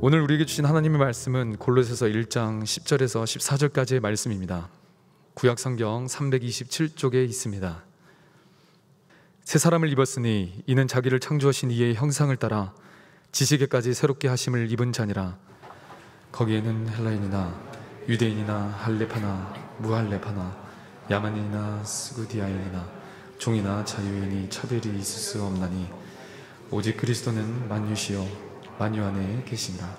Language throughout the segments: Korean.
오늘 우리에게 주신 하나님의 말씀은 골로새서 1장 10절에서 14절까지의 말씀입니다. 구약 성경 327쪽에 있습니다. 새 사람을 입었으니 이는 자기를 창조하신 이의 형상을 따라 지식에까지 새롭게 하심을 입은 자니라. 거기에는 헬라인이나 유대인이나 할레파나 무할레파나 야만인이나 스구디아인이나 종이나 자유인이 차별이 있을 수 없나니 오직 그리스도는 만유시요 만유 안에 계시니라.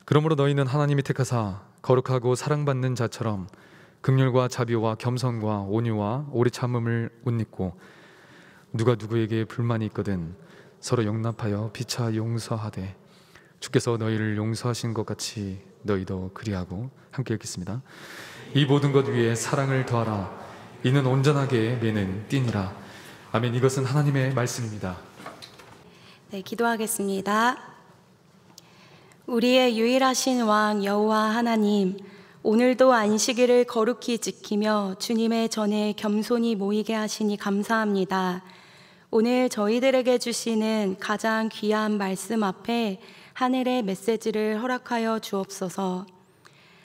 그러므로 너희는 하나님이 택하사 거룩하고 사랑받는 자처럼 긍휼과 자비와 겸손과 온유와 오래 참음을 옷 입고 누가 누구에게 불만이 있거든 서로 용납하여 피차 용서하되 주께서 너희를 용서하신 것 같이 너희도 그리하고. 함께 읽겠습니다. 이 모든 것 위에 사랑을 더하라. 이는 온전하게 매는 띠니라. 아멘. 이것은 하나님의 말씀입니다. 네, 기도하겠습니다. 우리의 유일하신 왕 여호와 하나님, 오늘도 안식일을 거룩히 지키며 주님의 전에 겸손히 모이게 하시니 감사합니다. 오늘 저희들에게 주시는 가장 귀한 말씀 앞에 하늘의 메시지를 허락하여 주옵소서.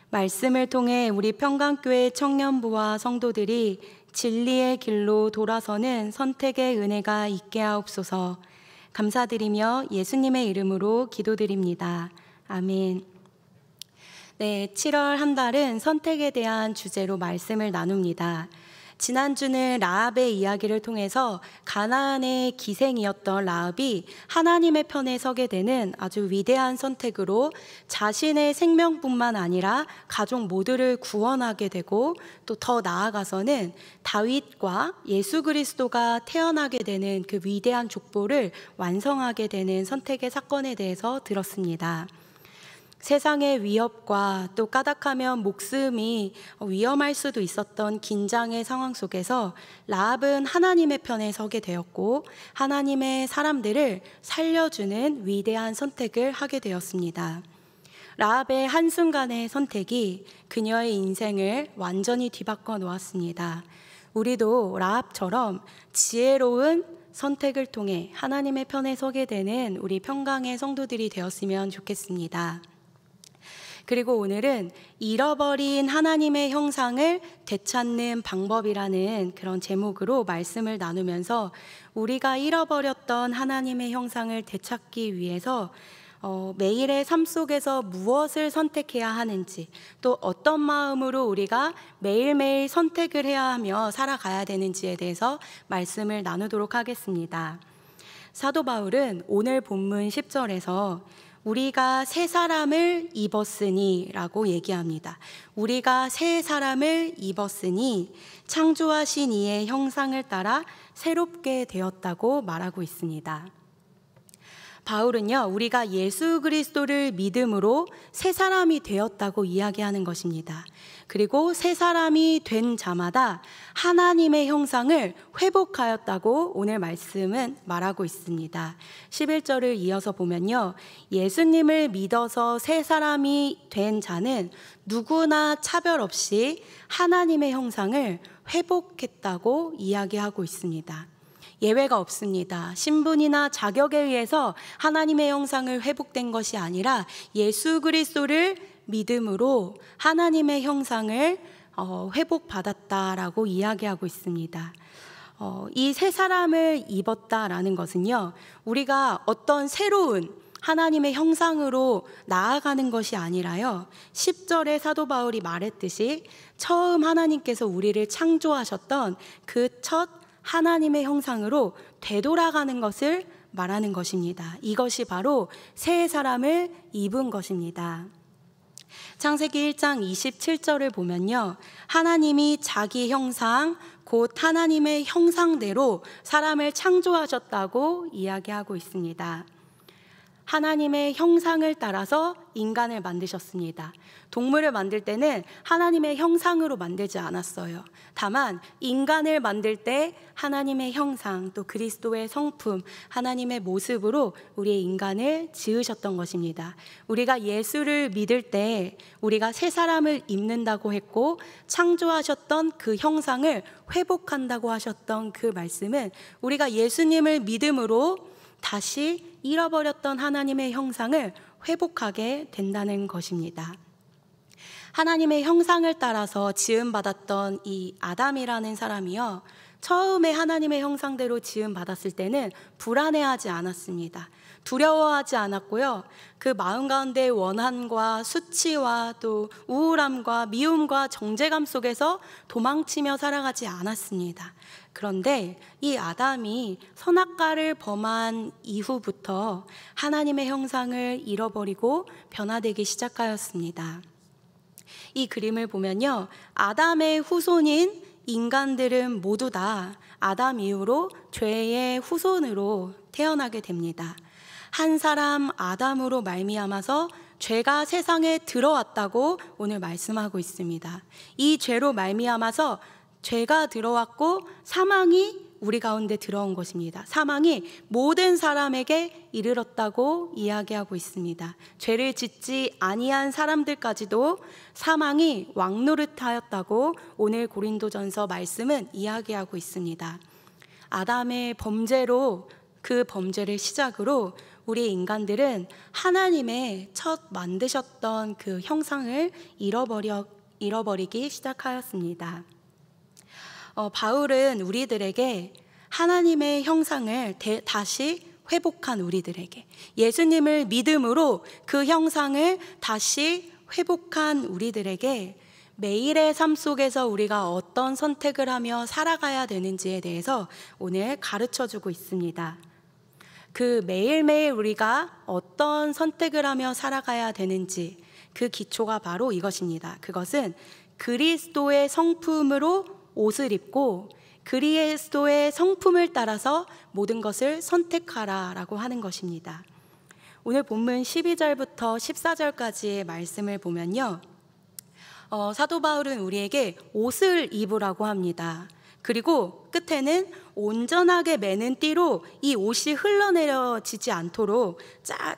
말씀을 통해 우리 평강교회 청년부와 성도들이 진리의 길로 돌아서는 선택의 은혜가 있게 하옵소서. 감사드리며 예수님의 이름으로 기도드립니다. 아멘. 네, 7월 한 달은 선택에 대한 주제로 말씀을 나눕니다. 지난주는 라합의 이야기를 통해서 가나안의 기생이었던 라합이 하나님의 편에 서게 되는 아주 위대한 선택으로 자신의 생명뿐만 아니라 가족 모두를 구원하게 되고, 또 더 나아가서는 다윗과 예수 그리스도가 태어나게 되는 그 위대한 족보를 완성하게 되는 선택의 사건에 대해서 들었습니다. 세상의 위협과 또 까닭하면 목숨이 위험할 수도 있었던 긴장의 상황 속에서 라합은 하나님의 편에 서게 되었고, 하나님의 사람들을 살려주는 위대한 선택을 하게 되었습니다. 라합의 한순간의 선택이 그녀의 인생을 완전히 뒤바꿔 놓았습니다. 우리도 라합처럼 지혜로운 선택을 통해 하나님의 편에 서게 되는 우리 평강의 성도들이 되었으면 좋겠습니다. 그리고 오늘은 잃어버린 하나님의 형상을 되찾는 방법이라는 그런 제목으로 말씀을 나누면서 우리가 잃어버렸던 하나님의 형상을 되찾기 위해서 매일의 삶 속에서 무엇을 선택해야 하는지, 또 어떤 마음으로 우리가 매일매일 선택을 해야 하며 살아가야 되는지에 대해서 말씀을 나누도록 하겠습니다. 사도 바울은 오늘 본문 10절에서 우리가 새 사람을 입었으니 라고 얘기합니다. 우리가 새 사람을 입었으니 창조하신 이의 형상을 따라 새롭게 되었다고 말하고 있습니다. 바울은요, 우리가 예수 그리스도를 믿음으로 새 사람이 되었다고 이야기하는 것입니다. 그리고 새 사람이 된 자마다 하나님의 형상을 회복하였다고 오늘 말씀은 말하고 있습니다. 11절을 이어서 보면요, 예수님을 믿어서 새 사람이 된 자는 누구나 차별 없이 하나님의 형상을 회복했다고 이야기하고 있습니다. 예외가 없습니다. 신분이나 자격에 의해서 하나님의 형상을 회복된 것이 아니라 예수 그리스도를 믿음으로 하나님의 형상을 회복받았다라고 이야기하고 있습니다. 이 새 사람을 입었다라는 것은요, 우리가 어떤 새로운 하나님의 형상으로 나아가는 것이 아니라요, 10절에 사도 바울이 말했듯이 처음 하나님께서 우리를 창조하셨던 그 첫 하나님의 형상으로 되돌아가는 것을 말하는 것입니다. 이것이 바로 새 사람을 입은 것입니다. 창세기 1장 27절을 보면요, 하나님이 자기 형상, 곧 하나님의 형상대로 사람을 창조하셨다고 이야기하고 있습니다. 하나님의 형상을 따라서 인간을 만드셨습니다. 동물을 만들 때는 하나님의 형상으로 만들지 않았어요. 다만 인간을 만들 때 하나님의 형상, 또 그리스도의 성품, 하나님의 모습으로 우리의 인간을 지으셨던 것입니다. 우리가 예수를 믿을 때 우리가 새 사람을 입는다고 했고, 창조하셨던 그 형상을 회복한다고 하셨던 그 말씀은 우리가 예수님을 믿음으로 다시 잃어버렸던 하나님의 형상을 회복하게 된다는 것입니다. 하나님의 형상을 따라서 지음받았던 이 아담이라는 사람이요, 처음에 하나님의 형상대로 지음받았을 때는 불안해하지 않았습니다. 두려워하지 않았고요, 그 마음 가운데 원한과 수치와 또 우울함과 미움과 정죄감 속에서 도망치며 살아가지 않았습니다. 그런데 이 아담이 선악과를 범한 이후부터 하나님의 형상을 잃어버리고 변화되기 시작하였습니다. 이 그림을 보면요, 아담의 후손인 인간들은 모두 다 아담 이후로 죄의 후손으로 태어나게 됩니다. 한 사람 아담으로 말미암아서 죄가 세상에 들어왔다고 오늘 말씀하고 있습니다. 이 죄로 말미암아서 죄가 들어왔고 사망이 우리 가운데 들어온 것입니다. 사망이 모든 사람에게 이르렀다고 이야기하고 있습니다. 죄를 짓지 아니한 사람들까지도 사망이 왕노릇하였다고 오늘 고린도전서 말씀은 이야기하고 있습니다. 아담의 범죄로, 그 범죄를 시작으로 우리 인간들은 하나님의 첫 만드셨던 그 형상을 잃어버리기 시작하였습니다. 바울은 우리들에게 하나님의 형상을 다시 회복한 우리들에게, 예수님을 믿음으로 그 형상을 다시 회복한 우리들에게 매일의 삶 속에서 우리가 어떤 선택을 하며 살아가야 되는지에 대해서 오늘 가르쳐주고 있습니다. 그 매일매일 우리가 어떤 선택을 하며 살아가야 되는지, 그 기초가 바로 이것입니다. 그것은 그리스도의 성품으로 옷을 입고 그리스도의 성품을 따라서 모든 것을 선택하라라고 하는 것입니다. 오늘 본문 12절부터 14절까지의 말씀을 보면요, 사도 바울은 우리에게 옷을 입으라고 합니다. 그리고 끝에는 온전하게 매는 띠로 이 옷이 흘러내려지지 않도록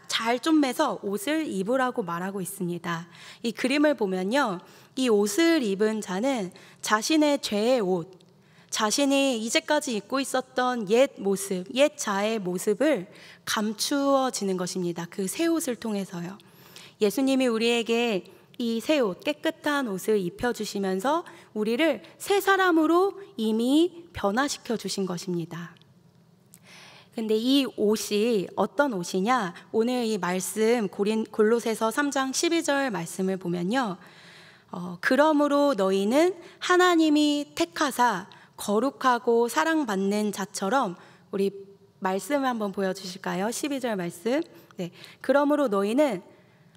잘 좀 매서 옷을 입으라고 말하고 있습니다. 이 그림을 보면요, 이 옷을 입은 자는 자신의 죄의 옷, 자신이 이제까지 입고 있었던 옛 모습, 옛 자의 모습을 감추어지는 것입니다. 그 새 옷을 통해서요. 예수님이 우리에게 이 새 옷, 깨끗한 옷을 입혀주시면서 우리를 새 사람으로 이미 변화시켜 주신 것입니다. 근데 이 옷이 어떤 옷이냐? 오늘 이 말씀 골로새서 3장 12절 말씀을 보면요, 그러므로 너희는 하나님이 택하사 거룩하고 사랑받는 자처럼, 우리 말씀을 한번 보여주실까요? 12절 말씀. 네, 그러므로 너희는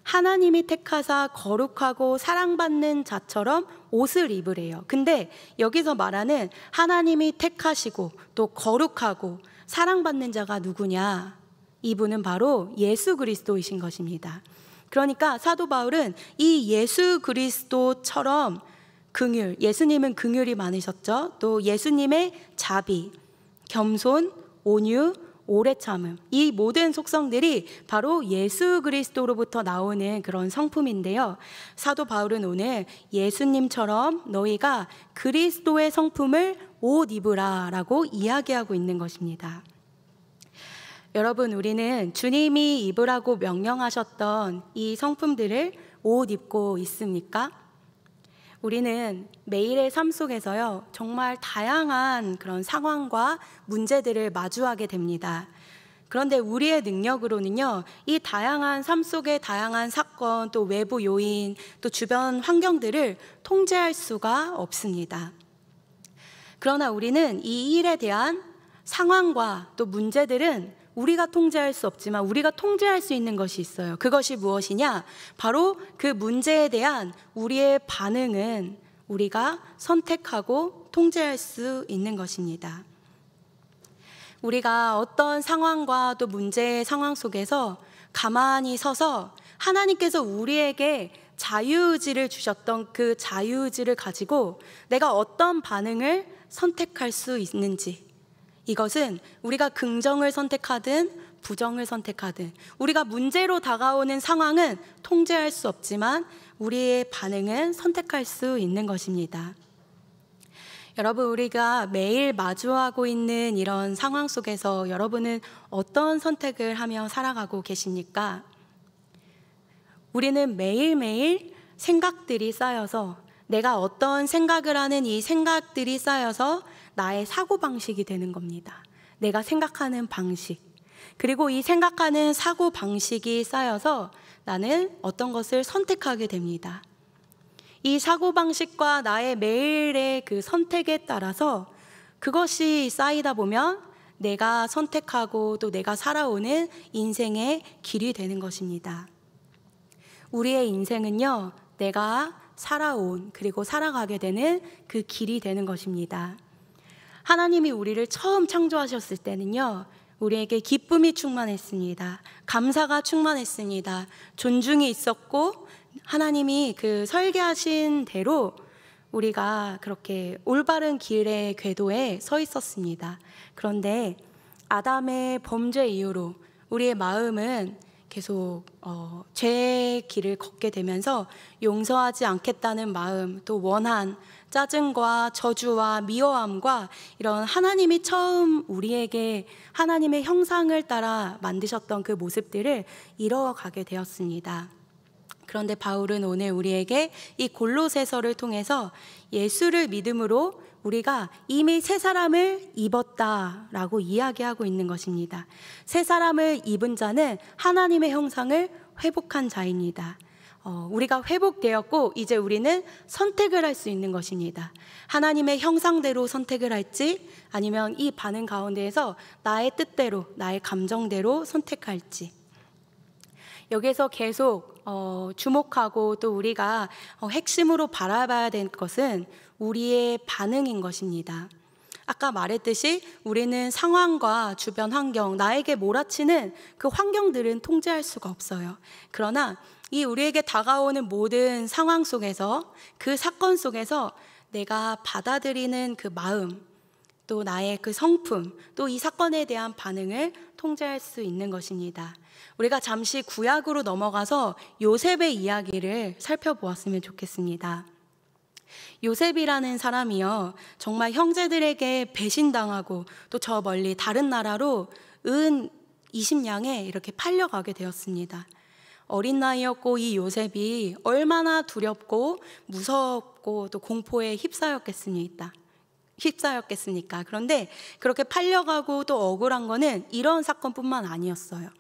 하나님이 택하사 거룩하고 사랑받는 자처럼 옷을 입으래요. 근데 여기서 말하는 하나님이 택하시고 또 거룩하고 사랑받는 자가 누구냐? 이분은 바로 예수 그리스도이신 것입니다. 그러니까 사도 바울은 이 예수 그리스도처럼 긍휼, 예수님은 긍휼이 많으셨죠. 또 예수님의 자비, 겸손, 온유, 오래 참음, 이 모든 속성들이 바로 예수 그리스도로부터 나오는 그런 성품인데요, 사도 바울은 오늘 예수님처럼 너희가 그리스도의 성품을 옷 입으라 라고 이야기하고 있는 것입니다. 여러분, 우리는 주님이 입으라고 명령하셨던 이 성품들을 옷 입고 있습니까? 우리는 매일의 삶 속에서요, 정말 다양한 그런 상황과 문제들을 마주하게 됩니다. 그런데 우리의 능력으로는요, 이 다양한 삶 속의 다양한 사건, 또 외부 요인, 또 주변 환경들을 통제할 수가 없습니다. 그러나 우리는 이 일에 대한 상황과 또 문제들은 우리가 통제할 수 없지만 우리가 통제할 수 있는 것이 있어요. 그것이 무엇이냐? 바로 그 문제에 대한 우리의 반응은 우리가 선택하고 통제할 수 있는 것입니다. 우리가 어떤 상황과 또 문제의 상황 속에서 가만히 서서 하나님께서 우리에게 자유의지를 주셨던 그 자유의지를 가지고 내가 어떤 반응을 선택할 수 있는지, 이것은 우리가 긍정을 선택하든 부정을 선택하든 우리가 문제로 다가오는 상황은 통제할 수 없지만 우리의 반응은 선택할 수 있는 것입니다. 여러분, 우리가 매일 마주하고 있는 이런 상황 속에서 여러분은 어떤 선택을 하며 살아가고 계십니까? 우리는 매일매일 생각들이 쌓여서, 내가 어떤 생각을 하는 이 생각들이 쌓여서 나의 사고방식이 되는 겁니다. 내가 생각하는 방식, 그리고 이 생각하는 사고방식이 쌓여서 나는 어떤 것을 선택하게 됩니다. 이 사고방식과 나의 매일의 그 선택에 따라서 그것이 쌓이다 보면 내가 선택하고 또 내가 살아오는 인생의 길이 되는 것입니다. 우리의 인생은요, 내가 살아온 그리고 살아가게 되는 그 길이 되는 것입니다. 하나님이 우리를 처음 창조하셨을 때는요, 우리에게 기쁨이 충만했습니다. 감사가 충만했습니다. 존중이 있었고, 하나님이 그 설계하신 대로 우리가 그렇게 올바른 길의 궤도에 서 있었습니다. 그런데 아담의 범죄 이후로 우리의 마음은 계속 죄의 길을 걷게 되면서 용서하지 않겠다는 마음, 또 원한, 짜증과 저주와 미워함과 이런 하나님이 처음 우리에게 하나님의 형상을 따라 만드셨던 그 모습들을 잃어가게 되었습니다. 그런데 바울은 오늘 우리에게 이 골로새서를 통해서 예수를 믿음으로 우리가 이미 새 사람을 입었다라고 이야기하고 있는 것입니다. 새 사람을 입은 자는 하나님의 형상을 회복한 자입니다. 우리가 회복되었고 이제 우리는 선택을 할 수 있는 것입니다. 하나님의 형상대로 선택을 할지, 아니면 이 반응 가운데에서 나의 뜻대로, 나의 감정대로 선택할지. 여기에서 계속 주목하고 또 우리가 핵심으로 바라봐야 될 것은 우리의 반응인 것입니다. 아까 말했듯이 우리는 상황과 주변 환경, 나에게 몰아치는 그 환경들은 통제할 수가 없어요. 그러나 이 우리에게 다가오는 모든 상황 속에서, 그 사건 속에서 내가 받아들이는 그 마음, 또 나의 그 성품, 또 이 사건에 대한 반응을 통제할 수 있는 것입니다. 우리가 잠시 구약으로 넘어가서 요셉의 이야기를 살펴보았으면 좋겠습니다. 요셉이라는 사람이요, 정말 형제들에게 배신당하고 또 저 멀리 다른 나라로 은 20냥에 이렇게 팔려가게 되었습니다. 어린 나이였고 이 요셉이 얼마나 두렵고 무섭고 또 공포에 휩싸였겠습니까? 그런데 그렇게 팔려가고 또 억울한 거는 이런 사건뿐만 아니었어요.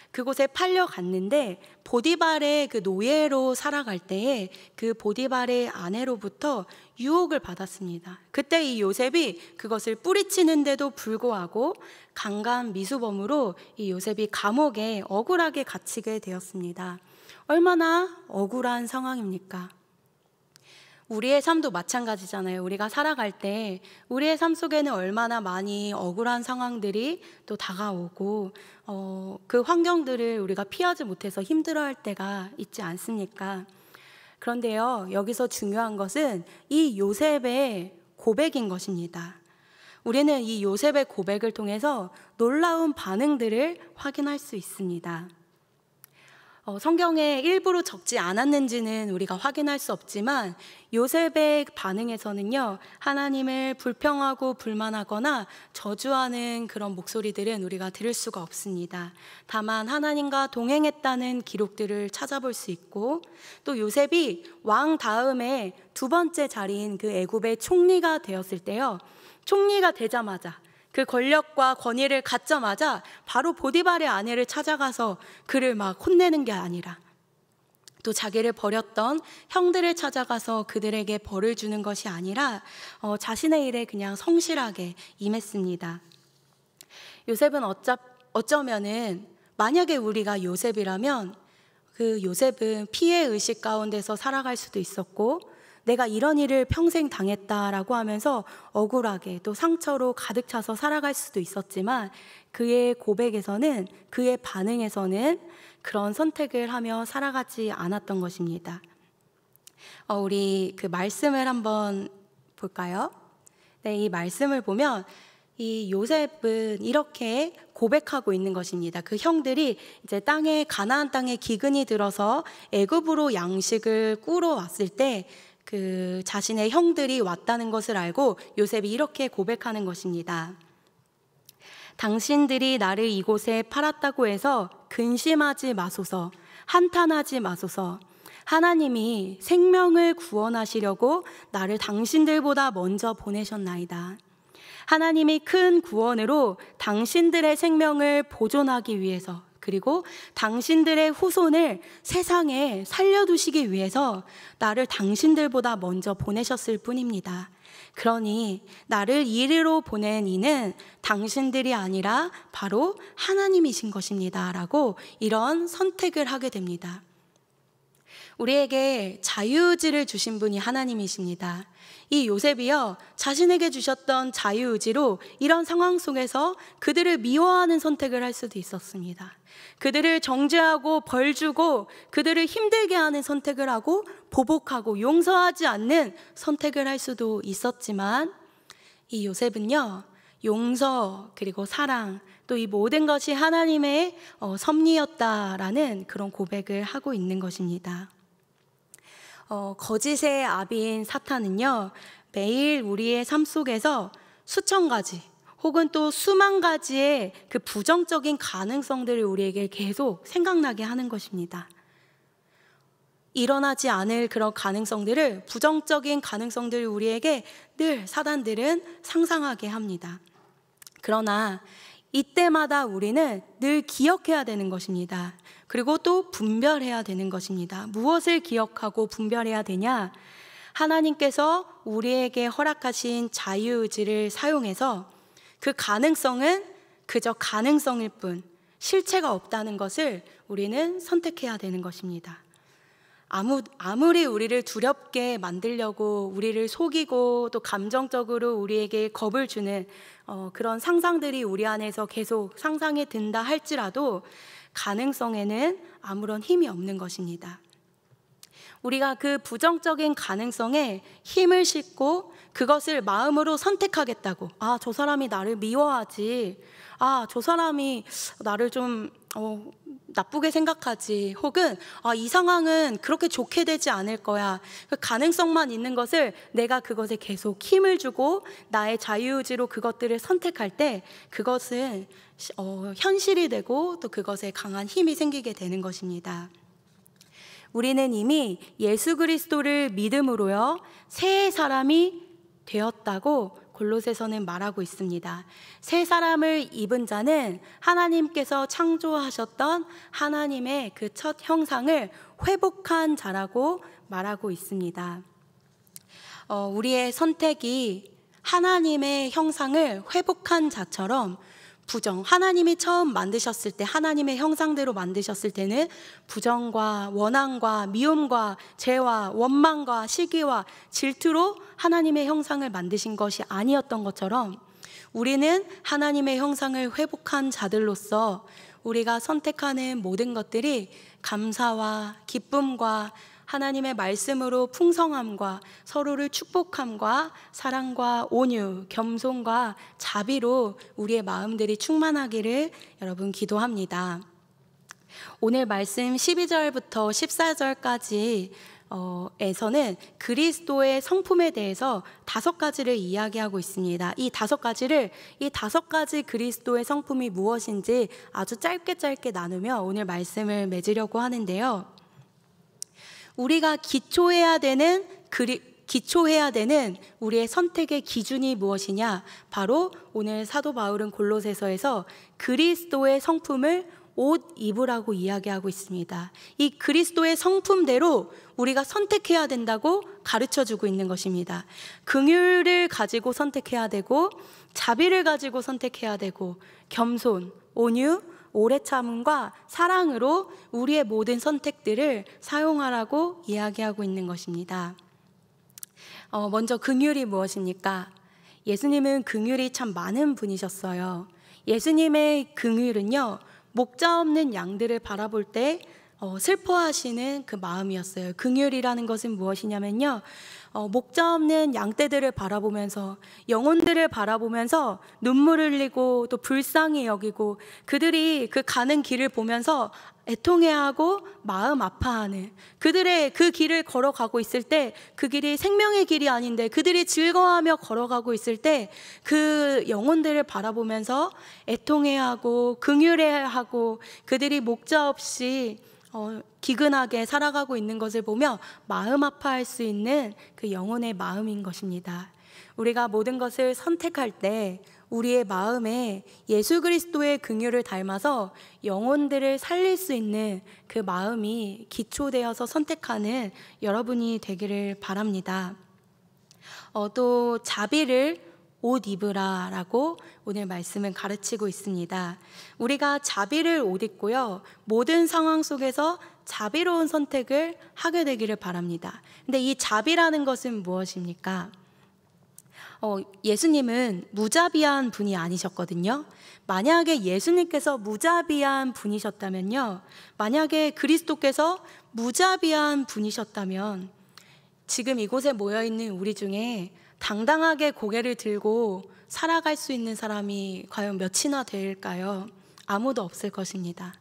그곳에 팔려갔는데 보디발의 그 노예로 살아갈 때에 그 보디발의 아내로부터 유혹을 받았습니다. 그때 이 요셉이 그것을 뿌리치는데도 불구하고 강간 미수범으로 이 요셉이 감옥에 억울하게 갇히게 되었습니다. 얼마나 억울한 상황입니까? 우리의 삶도 마찬가지잖아요. 우리가 살아갈 때 우리의 삶 속에는 얼마나 많이 억울한 상황들이 또 다가오고 그 환경들을 우리가 피하지 못해서 힘들어할 때가 있지 않습니까? 그런데요, 여기서 중요한 것은 이 요셉의 고백인 것입니다. 우리는 이 요셉의 고백을 통해서 놀라운 반응들을 확인할 수 있습니다. 성경에 일부러 적지 않았는지는 우리가 확인할 수 없지만 요셉의 반응에서는요, 하나님을 불평하고 불만하거나 저주하는 그런 목소리들은 우리가 들을 수가 없습니다. 다만 하나님과 동행했다는 기록들을 찾아볼 수 있고, 또 요셉이 왕 다음에 두 번째 자리인 그 애굽의 총리가 되었을 때요, 총리가 되자마자 그 권력과 권위를 갖자마자 바로 보디발의 아내를 찾아가서 그를 막 혼내는 게 아니라 또 자기를 버렸던 형들을 찾아가서 그들에게 벌을 주는 것이 아니라 자신의 일에 그냥 성실하게 임했습니다. 요셉은 어쩌면은 만약에 우리가 요셉이라면 그 요셉은 피해 의식 가운데서 살아갈 수도 있었고, 내가 이런 일을 평생 당했다라고 하면서 억울하게 또 상처로 가득 차서 살아갈 수도 있었지만, 그의 고백에서는, 그의 반응에서는 그런 선택을 하며 살아가지 않았던 것입니다. 우리 그 말씀을 한번 볼까요? 네, 이 말씀을 보면 이 요셉은 이렇게 고백하고 있는 것입니다. 그 형들이 이제 가나안 땅에 기근이 들어서 애굽으로 양식을 꾸러 왔을 때 그 자신의 형들이 왔다는 것을 알고 요셉이 이렇게 고백하는 것입니다. 당신들이 나를 이곳에 팔았다고 해서 근심하지 마소서, 한탄하지 마소서. 하나님이 생명을 구원하시려고 나를 당신들보다 먼저 보내셨나이다. 하나님이 큰 구원으로 당신들의 생명을 보존하기 위해서, 그리고 당신들의 후손을 세상에 살려두시기 위해서 나를 당신들보다 먼저 보내셨을 뿐입니다. 그러니 나를 이리로 보낸 이는 당신들이 아니라 바로 하나님이신 것입니다. 라고 이런 선택을 하게 됩니다. 우리에게 자유의지를 주신 분이 하나님이십니다. 이 요셉이요, 자신에게 주셨던 자유의지로 이런 상황 속에서 그들을 미워하는 선택을 할 수도 있었습니다. 그들을 정죄하고 벌 주고 그들을 힘들게 하는 선택을 하고 보복하고 용서하지 않는 선택을 할 수도 있었지만, 이 요셉은요, 용서 그리고 사랑, 또 이 모든 것이 하나님의 섭리였다라는 그런 고백을 하고 있는 것입니다. 거짓의 아비인 사탄은요, 매일 우리의 삶 속에서 수천 가지 혹은 또 수만 가지의 그 부정적인 가능성들을 우리에게 계속 생각나게 하는 것입니다. 일어나지 않을 그런 가능성들을, 부정적인 가능성들을 우리에게 늘 사단들은 상상하게 합니다. 그러나 이때마다 우리는 늘 기억해야 되는 것입니다. 그리고 또 분별해야 되는 것입니다. 무엇을 기억하고 분별해야 되냐? 하나님께서 우리에게 허락하신 자유의지를 사용해서 그 가능성은 그저 가능성일 뿐 실체가 없다는 것을 우리는 선택해야 되는 것입니다. 아무리 우리를 두렵게 만들려고 우리를 속이고 또 감정적으로 우리에게 겁을 주는 그런 상상들이 우리 안에서 계속 상상이 든다 할지라도 가능성에는 아무런 힘이 없는 것입니다. 우리가 그 부정적인 가능성에 힘을 싣고 그것을 마음으로 선택하겠다고, 저 사람이 나를 미워하지, 저 사람이 나를 좀 나쁘게 생각하지, 혹은 이 상황은 그렇게 좋게 되지 않을 거야, 그 가능성만 있는 것을 내가 그것에 계속 힘을 주고 나의 자유의지로 그것들을 선택할 때 그것은 현실이 되고 또 그것에 강한 힘이 생기게 되는 것입니다. 우리는 이미 예수 그리스도를 믿음으로요 새 사람이 되었다고 골로새서는 말하고 있습니다. 새 사람을 입은 자는 하나님께서 창조하셨던 하나님의 그 첫 형상을 회복한 자라고 말하고 있습니다. 우리의 선택이 하나님의 형상을 회복한 자처럼 하나님이 처음 만드셨을 때, 하나님의 형상대로 만드셨을 때는 부정과 원한과 미움과 죄와 원망과 시기와 질투로 하나님의 형상을 만드신 것이 아니었던 것처럼, 우리는 하나님의 형상을 회복한 자들로서 우리가 선택하는 모든 것들이 감사와 기쁨과 하나님의 말씀으로 풍성함과 서로를 축복함과 사랑과 온유, 겸손과 자비로 우리의 마음들이 충만하기를 여러분 기도합니다. 오늘 말씀 12절부터 14절까지 에서는 그리스도의 성품에 대해서 5가지를 이야기하고 있습니다. 이 5가지 그리스도의 성품이 무엇인지 아주 짧게 나누며 오늘 말씀을 맺으려고 하는데요. 우리가 기초해야 되는 우리의 선택의 기준이 무엇이냐? 바로 오늘 사도 바울은 골로새서에서 그리스도의 성품을 옷 입으라고 이야기하고 있습니다. 이 그리스도의 성품대로 우리가 선택해야 된다고 가르쳐주고 있는 것입니다. 긍휼을 가지고 선택해야 되고, 자비를 가지고 선택해야 되고, 겸손, 온유, 오래 참음과 사랑으로 우리의 모든 선택들을 사용하라고 이야기하고 있는 것입니다. 먼저 긍휼이 무엇입니까? 예수님은 긍휼이 참 많은 분이셨어요. 예수님의 긍휼은요, 목자 없는 양들을 바라볼 때 슬퍼하시는 그 마음이었어요. 긍휼이라는 것은 무엇이냐면요, 목자 없는 양떼들을 바라보면서, 영혼들을 바라보면서 눈물을 흘리고 또 불쌍히 여기고, 그들이 그 가는 길을 보면서 애통해하고 마음 아파하는, 그들의 그 길을 걸어가고 있을 때, 그 길이 생명의 길이 아닌데 그들이 즐거워하며 걸어가고 있을 때 그 영혼들을 바라보면서 애통해하고 긍휼해하고, 그들이 목자 없이 기근하게 살아가고 있는 것을 보며 마음 아파할 수 있는 그 영혼의 마음인 것입니다. 우리가 모든 것을 선택할 때 우리의 마음에 예수 그리스도의 긍휼을 닮아서 영혼들을 살릴 수 있는 그 마음이 기초되어서 선택하는 여러분이 되기를 바랍니다. 또 자비를 옷 입으라 라고 오늘 말씀은 가르치고 있습니다. 우리가 자비를 옷 입고요, 모든 상황 속에서 자비로운 선택을 하게 되기를 바랍니다. 근데 이 자비라는 것은 무엇입니까? 예수님은 무자비한 분이 아니셨거든요. 만약에 예수님께서 무자비한 분이셨다면요, 만약에 그리스도께서 무자비한 분이셨다면 지금 이곳에 모여있는 우리 중에 당당하게 고개를 들고 살아갈 수 있는 사람이 과연 몇이나 될까요? 아무도 없을 것입니다.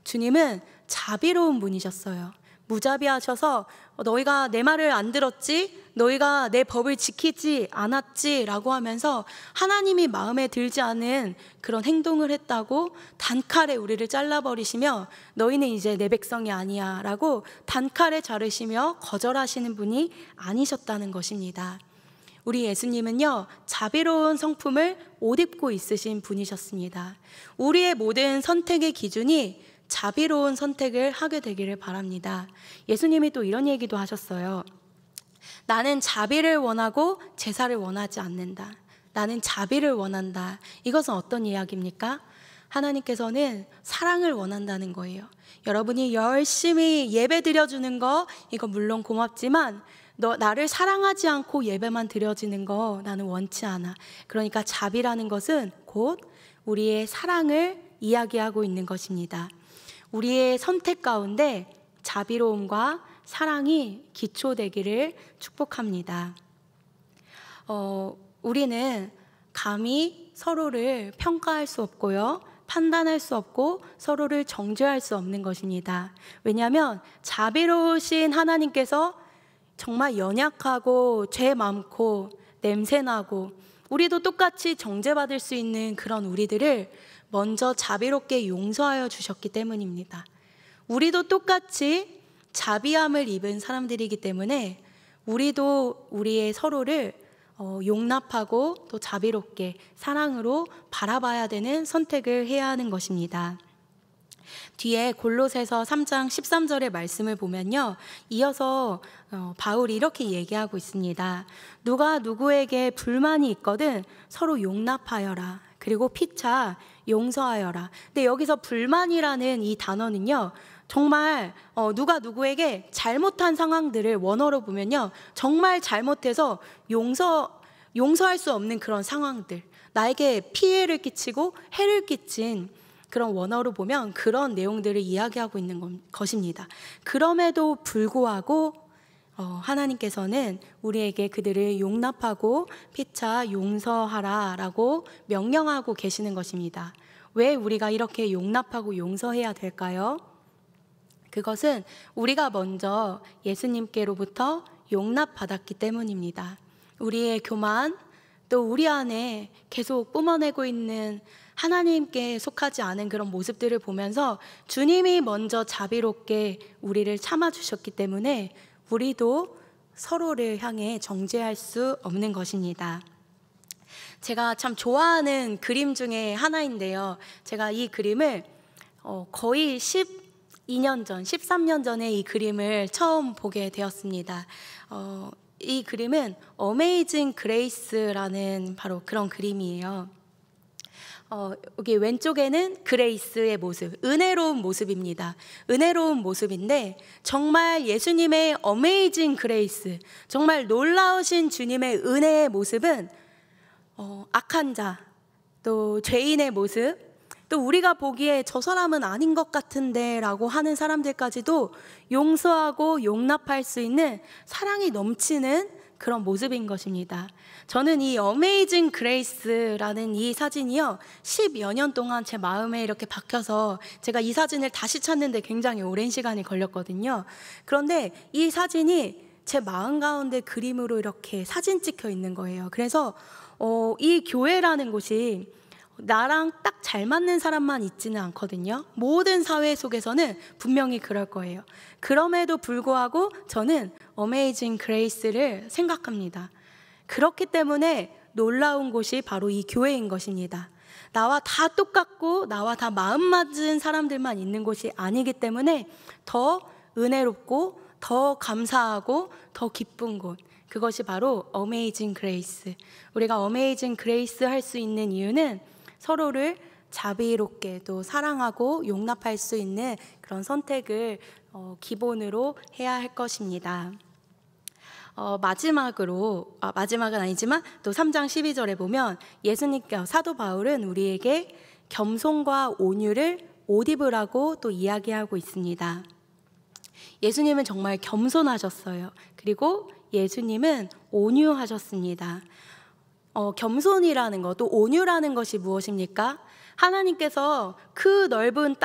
주님은 자비로운 분이셨어요. 무자비하셔서 너희가 내 말을 안 들었지? 너희가 내 법을 지키지 않았지? 라고 하면서 하나님이 마음에 들지 않은 그런 행동을 했다고 단칼에 우리를 잘라버리시며 너희는 이제 내 백성이 아니야 라고 단칼에 자르시며 거절하시는 분이 아니셨다는 것입니다. 우리 예수님은요, 자비로운 성품을 옷 입고 있으신 분이셨습니다. 우리의 모든 선택의 기준이 자비로운 선택을 하게 되기를 바랍니다. 예수님이 또 이런 얘기도 하셨어요. 나는 자비를 원하고 제사를 원하지 않는다. 나는 자비를 원한다. 이것은 어떤 이야기입니까? 하나님께서는 사랑을 원한다는 거예요. 여러분이 열심히 예배 드려주는 거, 이거 물론 고맙지만 나를 사랑하지 않고 예배만 드려지는 거 나는 원치 않아. 그러니까 자비라는 것은 곧 우리의 사랑을 이야기하고 있는 것입니다. 우리의 선택 가운데 자비로움과 사랑이 기초되기를 축복합니다. 우리는 감히 서로를 평가할 수 없고요, 판단할 수 없고 서로를 정죄할 수 없는 것입니다. 왜냐하면 자비로우신 하나님께서 정말 연약하고 죄 많고 냄새나고 우리도 똑같이 정죄받을 수 있는 그런 우리들을 먼저 자비롭게 용서하여 주셨기 때문입니다. 우리도 똑같이 자비함을 입은 사람들이기 때문에 우리도 우리의 서로를 용납하고 또 자비롭게 사랑으로 바라봐야 되는 선택을 해야 하는 것입니다. 뒤에 골로새서 3장 13절의 말씀을 보면요, 이어서 바울이 이렇게 얘기하고 있습니다. 누가 누구에게 불만이 있거든 서로 용납하여라. 그리고 피차 용서하여라. 근데 여기서 불만이라는 이 단어는요, 정말 누가 누구에게 잘못한 상황들을 원어로 보면요, 정말 잘못해서 용서할 수 없는 그런 상황들, 나에게 피해를 끼치고 해를 끼친 그런 원어로 보면 그런 내용들을 이야기하고 있는 것입니다. 그럼에도 불구하고 하나님께서는 우리에게 그들을 용납하고 피차 용서하라라고 명령하고 계시는 것입니다. 왜 우리가 이렇게 용납하고 용서해야 될까요? 그것은 우리가 먼저 예수님께로부터 용납받았기 때문입니다. 우리의 교만, 또 우리 안에 계속 뿜어내고 있는 하나님께 속하지 않은 그런 모습들을 보면서 주님이 먼저 자비롭게 우리를 참아주셨기 때문에 우리도 서로를 향해 정죄할 수 없는 것입니다. 제가 참 좋아하는 그림 중에 하나인데요, 제가 이 그림을 거의 12년 전, 13년 전에 이 그림을 처음 보게 되었습니다. 이 그림은 어메이징 그레이스라는 바로 그런 그림이에요. 여기 왼쪽에는 그레이스의 모습, 은혜로운 모습입니다. 은혜로운 모습인데 정말 예수님의 어메이징 그레이스, 정말 놀라우신 주님의 은혜의 모습은 악한 자, 또 죄인의 모습, 또 우리가 보기에 저 사람은 아닌 것 같은데 라고 하는 사람들까지도 용서하고 용납할 수 있는 사랑이 넘치는 그런 모습인 것입니다. 저는 이 어메이징 그레이스라는 이 사진이요, 10여 년 동안 제 마음에 이렇게 박혀서 제가 이 사진을 다시 찾는데 굉장히 오랜 시간이 걸렸거든요. 그런데 이 사진이 제 마음 가운데 그림으로 이렇게 사진 찍혀 있는 거예요. 그래서 이 교회라는 곳이 나랑 딱 잘 맞는 사람만 있지는 않거든요. 모든 사회 속에서는 분명히 그럴 거예요. 그럼에도 불구하고 저는 어메이징 그레이스를 생각합니다. 그렇기 때문에 놀라운 곳이 바로 이 교회인 것입니다. 나와 다 똑같고 나와 다 마음 맞은 사람들만 있는 곳이 아니기 때문에 더 은혜롭고 더 감사하고 더 기쁜 곳, 그것이 바로 어메이징 그레이스. 우리가 어메이징 그레이스 할 수 있는 이유는 서로를 자비롭게 또 사랑하고 용납할 수 있는 그런 선택을 기본으로 해야 할 것입니다. 마지막은 아니지만 또 3장 12절에 보면 예수님께 사도 바울은 우리에게 겸손과 온유를 옷 입으라고 또 이야기하고 있습니다. 예수님은 정말 겸손하셨어요. 그리고 예수님은 온유하셨습니다. 겸손이라는 것, 또 온유라는 것이 무엇입니까? 하나님께서 그 넓은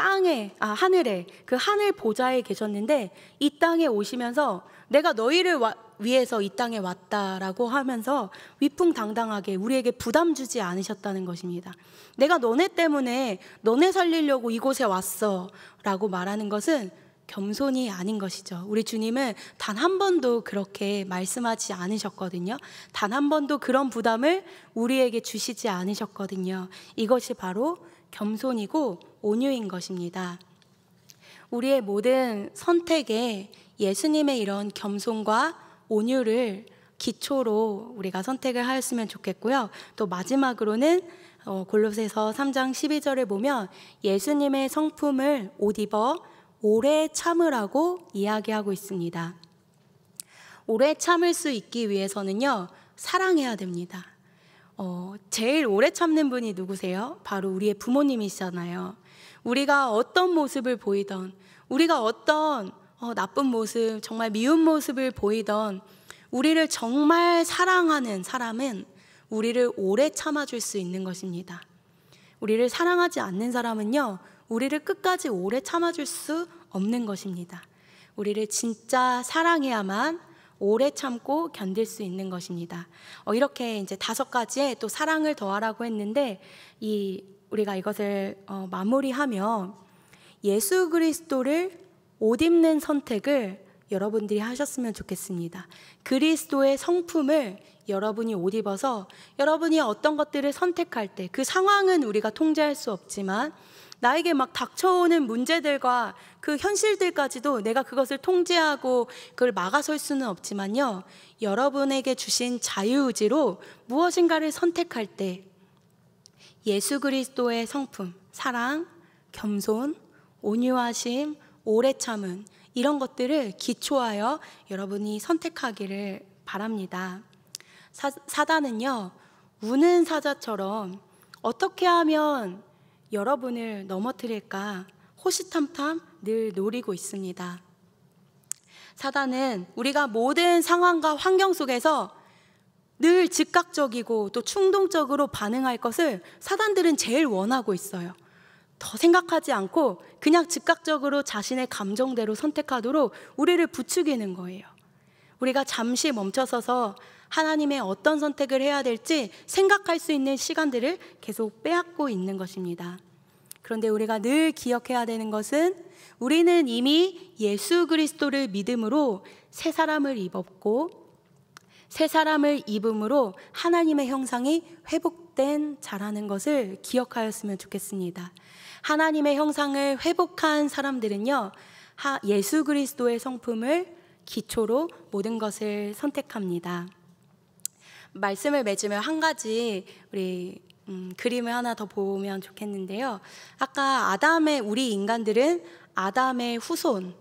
하늘에, 그 하늘 보좌에 계셨는데 이 땅에 오시면서 내가 너희를 위해서 이 땅에 왔다라고 하면서 위풍당당하게 우리에게 부담 주지 않으셨다는 것입니다. 내가 너네 때문에 너네 살리려고 이곳에 왔어 라고 말하는 것은 겸손이 아닌 것이죠. 우리 주님은 단 한 번도 그렇게 말씀하지 않으셨거든요. 단 한 번도 그런 부담을 우리에게 주시지 않으셨거든요. 이것이 바로 겸손이고 온유인 것입니다. 우리의 모든 선택에 예수님의 이런 겸손과 온유를 기초로 우리가 선택을 하였으면 좋겠고요. 또 마지막으로는 골로새서 3장 12절을 보면 예수님의 성품을 옷 입어 오래 참으라고 이야기하고 있습니다. 오래 참을 수 있기 위해서는요, 사랑해야 됩니다. 제일 오래 참는 분이 누구세요? 바로 우리의 부모님이시잖아요. 우리가 어떤 모습을 보이던, 우리가 어떤 나쁜 모습, 정말 미운 모습을 보이던 우리를 정말 사랑하는 사람은 우리를 오래 참아줄 수 있는 것입니다. 우리를 사랑하지 않는 사람은요, 우리를 끝까지 오래 참아줄 수 없는 것입니다. 우리를 진짜 사랑해야만 오래 참고 견딜 수 있는 것입니다. 이렇게 이제 5가지의 또 사랑을 더하라고 했는데 우리가 이것을 마무리하며 예수 그리스도를 옷 입는 선택을 여러분들이 하셨으면 좋겠습니다. 그리스도의 성품을 여러분이 옷 입어서 여러분이 어떤 것들을 선택할 때 그 상황은 우리가 통제할 수 없지만 나에게 막 닥쳐오는 문제들과 그 현실들까지도 내가 그것을 통제하고 그걸 막아설 수는 없지만요, 여러분에게 주신 자유의지로 무엇인가를 선택할 때 예수 그리스도의 성품, 사랑, 겸손, 온유하심, 오래 참음, 이런 것들을 기초하여 여러분이 선택하기를 바랍니다. 사단은요, 우는 사자처럼 어떻게 하면 여러분을 넘어뜨릴까 호시탐탐 늘 노리고 있습니다. 사단은 우리가 모든 상황과 환경 속에서 늘 즉각적이고 또 충동적으로 반응할 것을 사단들은 제일 원하고 있어요. 더 생각하지 않고 그냥 즉각적으로 자신의 감정대로 선택하도록 우리를 부추기는 거예요. 우리가 잠시 멈춰서서 하나님의 어떤 선택을 해야 될지 생각할 수 있는 시간들을 계속 빼앗고 있는 것입니다. 그런데 우리가 늘 기억해야 되는 것은 우리는 이미 예수 그리스도를 믿음으로 새 사람을 입었고 새 사람을 입음으로 하나님의 형상이 회복된 자라는 것을 기억하였으면 좋겠습니다. 하나님의 형상을 회복한 사람들은요, 예수 그리스도의 성품을 기초로 모든 것을 선택합니다. 말씀을 맺으며 한 가지 우리 그림을 하나 더 보면 좋겠는데요. 아까 우리 인간들은 아담의 후손,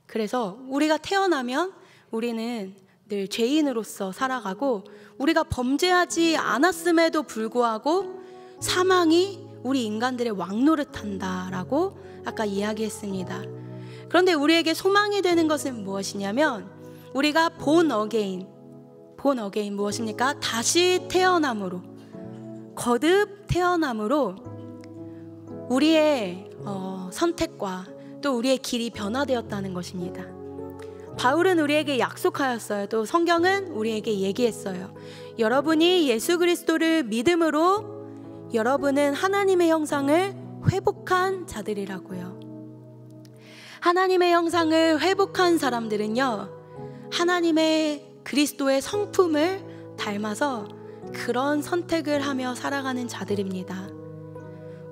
그래서 우리가 태어나면 우리는 늘 죄인으로서 살아가고 우리가 범죄하지 않았음에도 불구하고 사망이 우리 인간들의 왕노릇한다라고 아까 이야기했습니다. 그런데 우리에게 소망이 되는 것은 무엇이냐면 우리가 본 어게인 무엇입니까? 다시 태어남으로, 거듭 태어남으로 우리의 선택과 또 우리의 길이 변화되었다는 것입니다. 바울은 우리에게 약속하였어요. 또 성경은 우리에게 얘기했어요. 여러분이 예수 그리스도를 믿음으로 여러분은 하나님의 형상을 회복한 자들이라고요. 하나님의 형상을 회복한 사람들은요, 하나님의 그리스도의 성품을 닮아서 그런 선택을 하며 살아가는 자들입니다.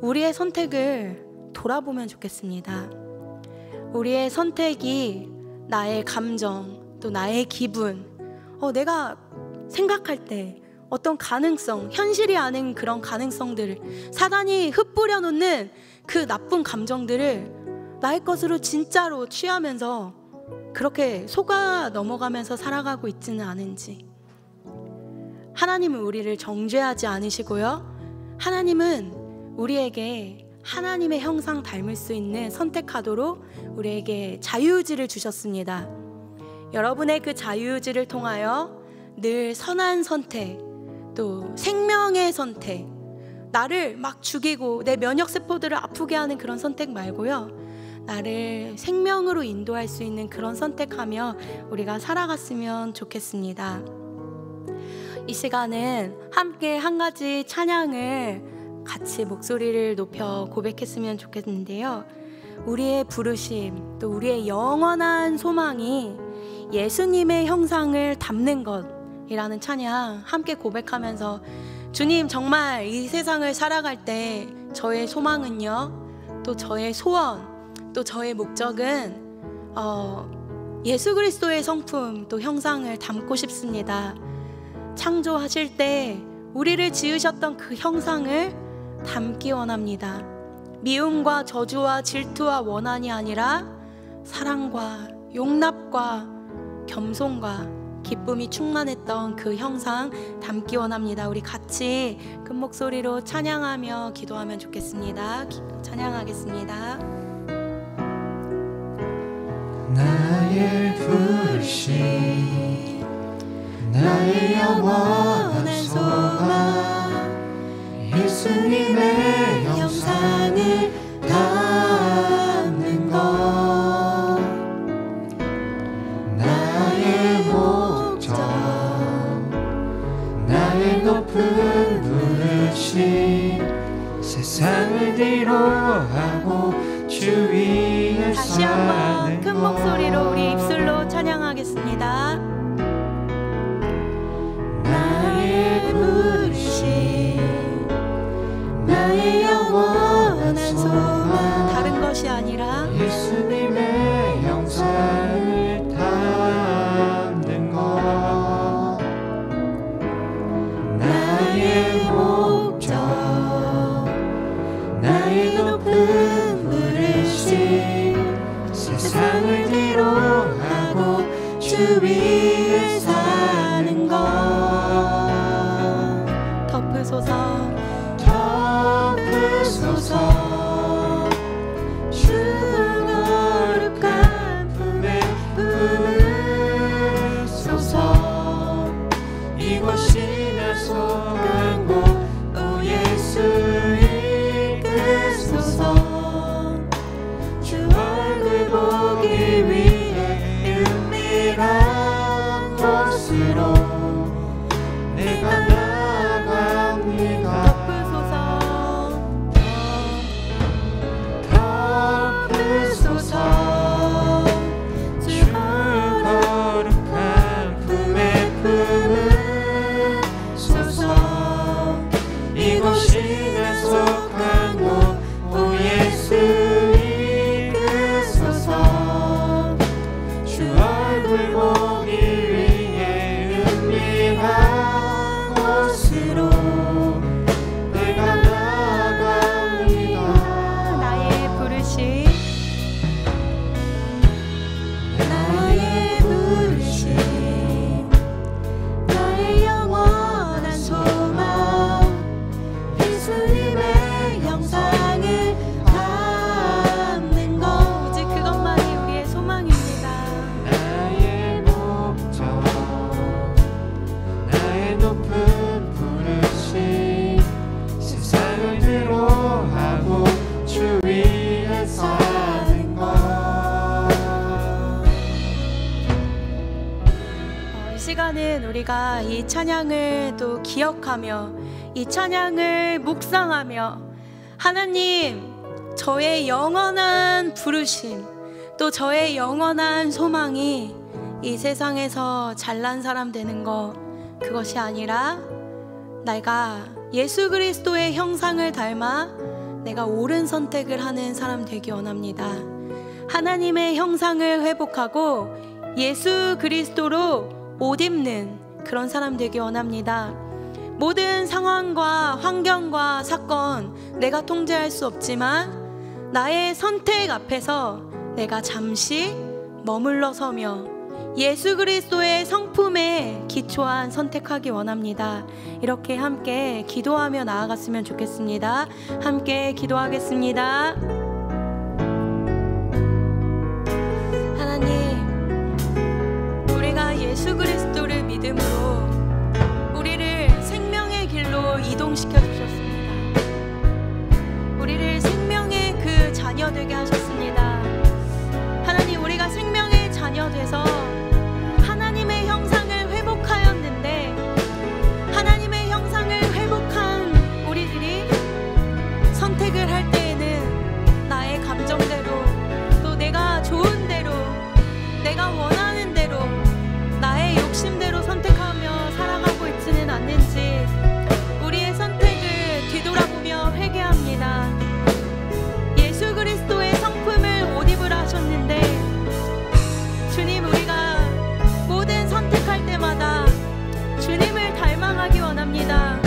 우리의 선택을 돌아보면 좋겠습니다. 우리의 선택이 나의 감정, 또 나의 기분, 내가 생각할 때 어떤 가능성, 현실이 아닌 그런 가능성들을, 사단이 흩뿌려 놓는 그 나쁜 감정들을 나의 것으로 진짜로 취하면서 그렇게 속아 넘어가면서 살아가고 있지는 않은지. 하나님은 우리를 정죄하지 않으시고요, 하나님은 우리에게 하나님의 형상 닮을 수 있는 선택하도록 우리에게 자유의지를 주셨습니다. 여러분의 그 자유의지를 통하여 늘 선한 선택, 또 생명의 선택, 나를 막 죽이고 내 면역세포들을 아프게 하는 그런 선택 말고요, 나를 생명으로 인도할 수 있는 그런 선택하며 우리가 살아갔으면 좋겠습니다. 이 시간은 함께 한 가지 찬양을 같이 목소리를 높여 고백했으면 좋겠는데요, 우리의 부르심, 또 우리의 영원한 소망이 예수님의 형상을 담는 것이라는 찬양 함께 고백하면서, 주님, 정말 이 세상을 살아갈 때 저의 소망은요, 또 저의 소원, 또 저의 목적은 예수 그리스도의 성품, 또 형상을 담고 싶습니다. 창조하실 때 우리를 지으셨던 그 형상을 담기 원합니다. 미움과 저주와 질투와 원한이 아니라 사랑과 용납과 겸손과 기쁨이 충만했던 그 형상 담기 원합니다. 우리 같이 큰 목소리로 찬양하며 기도하면 좋겠습니다. 찬양하겠습니다. 나의 불신, 나의 영원한 소망, 예수님의 형상을 담는 것, 나의 목적, 나의 높은 부르심, 세상을 뒤로하고 주 위에 다시 한번 큰 목소리로 우리 입술로 찬양하겠습니다. 나의 부르심, 나의 영원한 소망, 다른 것이 아니라 예수님의 형상을 담는 것, 나의 목적, 나의 높은 부르심, 세상을 뒤로하고 주 위에 사는 것, 덮으소서 주 거룩한 품에 품으소서. 이곳이 나 속한 곳, 오 예수 이끄소서. 주 얼굴 보기 위해 은밀한 곳으로 내가 나갑니다. 주 거룩한 품에 품으소서. 이곳이 나 속한 곳, 오 예수 이끄소서. 주 얼굴 보기 위해 은밀한 곳으로 내가 나갑니다. 나의 부르심, 나의 부르심, 나의 영원한 소망, 예수님의 형상 시간은 우리가 이 찬양을 또 기억하며 이 찬양을 묵상하며 하나님, 저의 영원한 부르심, 또 저의 영원한 소망이 이 세상에서 잘난 사람 되는 것, 그것이 아니라 내가 예수 그리스도의 형상을 닮아 내가 옳은 선택을 하는 사람 되기 원합니다. 하나님의 형상을 회복하고 예수 그리스도로 옷 입는 그런 사람 되기 원합니다. 모든 상황과 환경과 사건 내가 통제할 수 없지만 나의 선택 앞에서 내가 잠시 머물러 서며 예수 그리스도의 성품에 기초한 선택하기 원합니다. 이렇게 함께 기도하며 나아갔으면 좋겠습니다. 함께 기도하겠습니다. 예수 그리스도를 믿음으로 우리를 생명의 길로 이동시켜 주셨습니다. 우리를 생명의 그 자녀 되게 하셨습니다. 하나님, 우리가 생명의 자녀 돼서 하나님의 형상을 회복하였는데, 하나님의 형상을 회복한 우리들이 선택을 할 때에는 나의 감정대로, 또 내가 좋은 대로, 내가 원하는 대로, 나의 욕심대로 선택하며 살아가고 있지는 않는지 우리의 선택을 뒤돌아보며 회개합니다. 예수 그리스도의 성품을 옷 입으라 하셨는데, 주님, 우리가 모든 선택할 때마다 주님을 닮아가기 원합니다.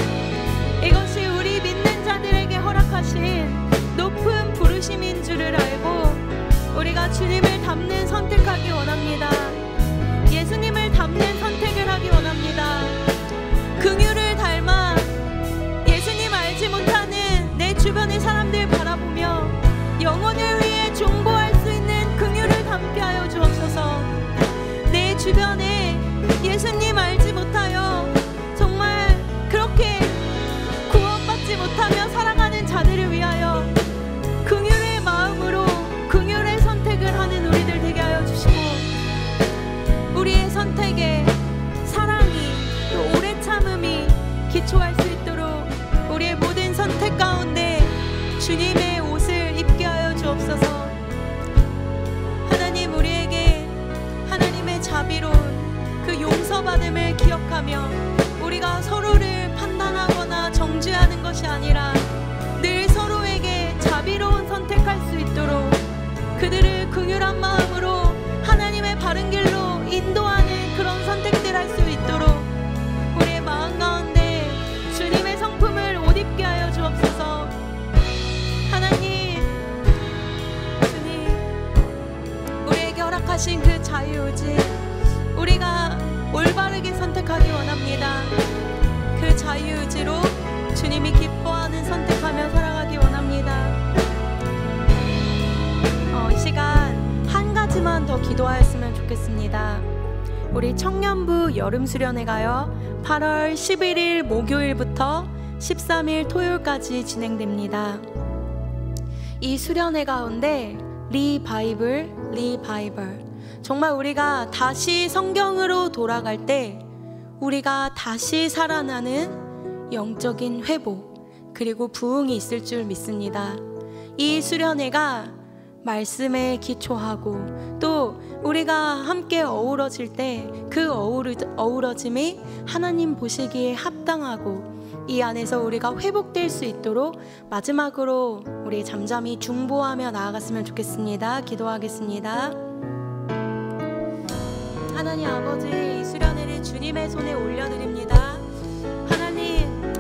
이것이 우리 믿는 자들에게 허락하신 높은 부르심인 줄을 알고 우리가 주님을 닮는 선택하기 원합니다. 예수님을 닮는 선택을 하기 원합니다. 긍휼을 닮아 예수님 알지 못하는 내 주변의 사람들 바라보며 영혼을 위해 존고할 수 있는 긍휼을 담게 하여 주옵소서. 내 주변에 예수님 알지 못하여 정말 그렇게 구원받지 못하며 살아가는 자들을 위하여 긍휼의 마음으로 긍휼의 선택을 하는 우리들 되게 하여 주시고, 우리의 선택에 사랑이, 또 오래 참음이 기초할 수 있도록 우리의 모든 선택 가운데 주님의 옷을 입게 하여 주옵소서. 하나님, 우리에게 하나님의 자비로운 그 용서받음을 기억하며 우리가 서로를 판단하거나 정죄하는 것이 아니라 늘 서로에게 자비로운 선택할 수 있도록 그들을 긍휼한 마음으로 하나님의 바른 길로 인도하는 그런 선택들 할 수 있도록 우리의 마음 가운데 주님의 성품을 옷 입게 하여 주옵소서. 하나님, 주님, 우리에게 허락하신 그 자유의지, 우리가 올바르게 선택하기 원합니다. 그 자유의지로 주님이 기뻐하는 선택하며 살아가기 원합니다. 이 시간 한 가지만 더 기도하였으면 좋겠습니다. 우리 청년부 여름 수련회가요 8월 11일 목요일부터 13일 토요일까지 진행됩니다. 이 수련회 가운데 리바이블, 정말 우리가 다시 성경으로 돌아갈 때 우리가 다시 살아나는 영적인 회복, 그리고 부흥이 있을 줄 믿습니다. 이 수련회가 말씀에 기초하고 또 우리가 함께 어우러질 때 그 어우러짐이 하나님 보시기에 합당하고 이 안에서 우리가 회복될 수 있도록 마지막으로 우리 잠잠히 중보하며 나아갔으면 좋겠습니다. 기도하겠습니다. 하나님 아버지, 이 수련회를 주님의 손에 올려드립니다. 하나님,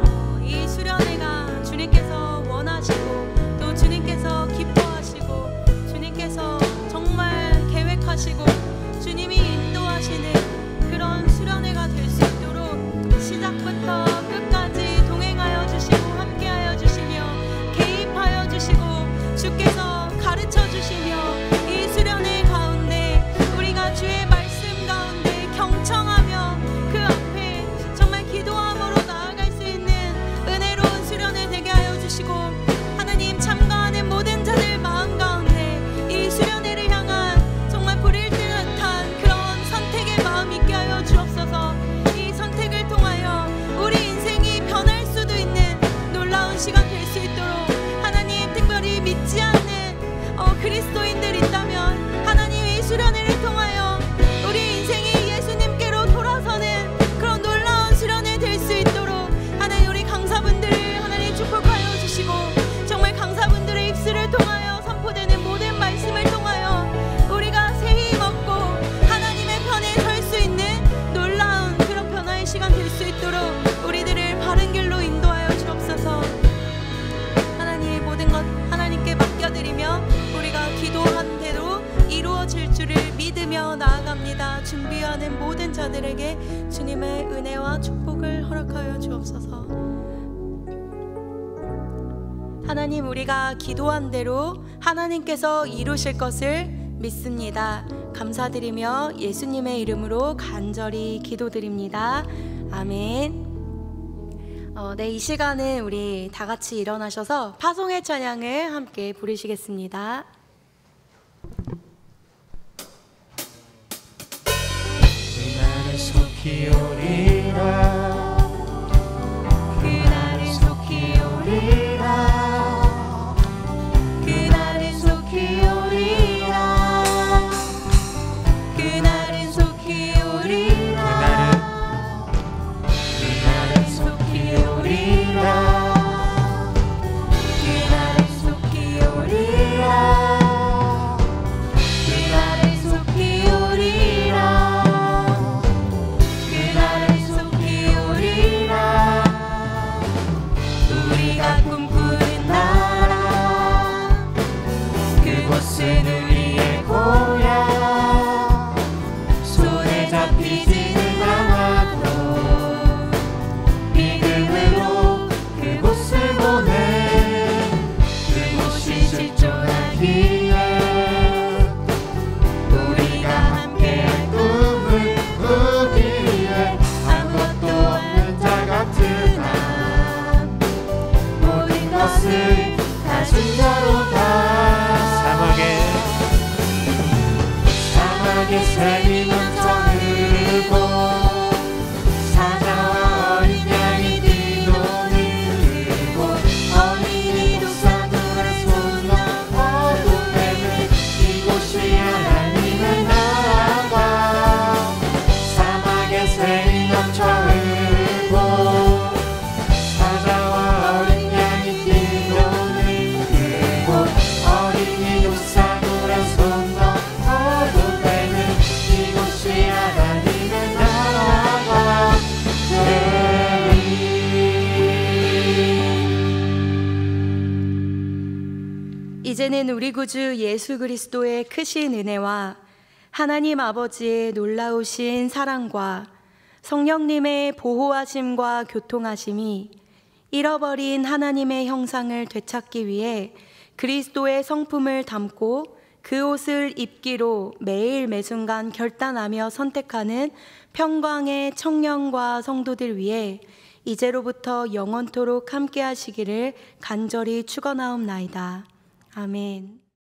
이 수련회가 주님께서 원하시고 또 주님께서 기뻐하시고 주님께서 정말 계획하시고 주님이 인도하시는 그런 수련회가 될 수 있도록 시작부터 끝까지 동행하여 주시고 함께하여 주시며 개입하여 주시고 주께서 가르쳐 주시며 이 수련회 가운데 우리가 주의 말씀 가운데 경청하며 그 앞에 정말 기도함으로 나아갈 수 있는 은혜로운 수련회 되게 하여 주시고, 하나님 참가하는 모든 자들 마음 가운데 이 수련회를 향한 정말 불일 듯한 그런 선택의 마음 있게 하여 주옵소서. 나아갑니다. 준비하는 모든 자들에게 주님의 은혜와 축복을 허락하여 주옵소서. 하나님, 우리가 기도한 대로 하나님께서 이루실 것을 믿습니다. 감사드리며 예수님의 이름으로 간절히 기도드립니다. 아멘. 네, 이 시간은 우리 다 같이 일어나셔서 파송의 찬양을 함께 부르시겠습니다. 그날은 속히 오리라 그날은 속히 오리라 그날은 속히 오리라 그날은 속히 오리라 그날은 속히 오리라 그날은 속히 오리라 그날은 속히 오리라 그날은 속히 오리라 우리가 꿈꾸는 나라 그곳은 우리의 고향 손에 잡히지는 않아도 믿음으로 그곳을 보내 그곳이 실존하기에 우리가 함께할 꿈을 꾸기에 아무것도 없는 자 같은 한 모든 것을 가진 자로다 사막에 샘이 넘쳐 흐르고 사자와 어린 양이 뛰노는 곳 어린이 독사들의 손 넘어도 되는 이곳이 하나님의 나라다 사막에 샘이 넘쳐 흐르고 사자와 어린 양이 뛰노는 그곳 어린이 독사들의 손 넘어도 되는 이곳이 하나님의 나라가 되리 이제는 우리 구주 예수 그리스도의 크신 은혜와 하나님 아버지의 놀라우신 사랑과 성령님의 보호하심과 교통하심이 잃어버린 하나님의 형상을 되찾기 위해 그리스도의 성품을 담고 그 옷을 입기로 매일 매순간 결단하며 선택하는 평강의 청년과 성도들 위해 이제로부터 영원토록 함께 하시기를 간절히 축원하옵나이다. 아멘.